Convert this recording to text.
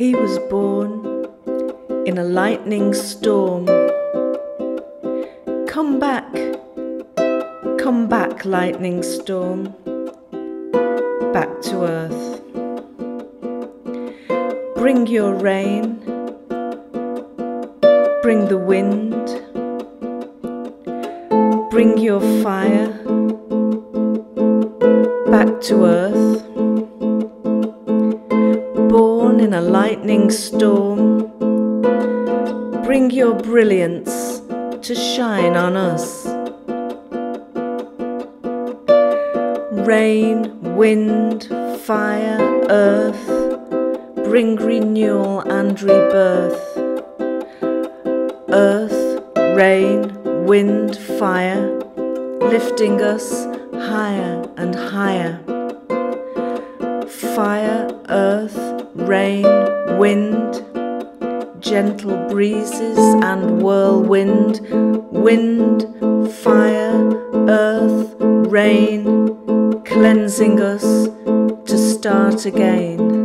He was born in a lightning storm. Come back, lightning storm, back to earth. Bring your rain, bring the wind, bring your fire back to earth. Born in a lightning storm, bring your brilliance to shine on us. Rain, wind, fire, earth, bring renewal and rebirth. Earth, rain, wind, fire, lifting us higher and higher. Fire, earth, rain, wind, gentle breezes and whirlwind. Wind, fire, earth, rain, cleansing us to start again.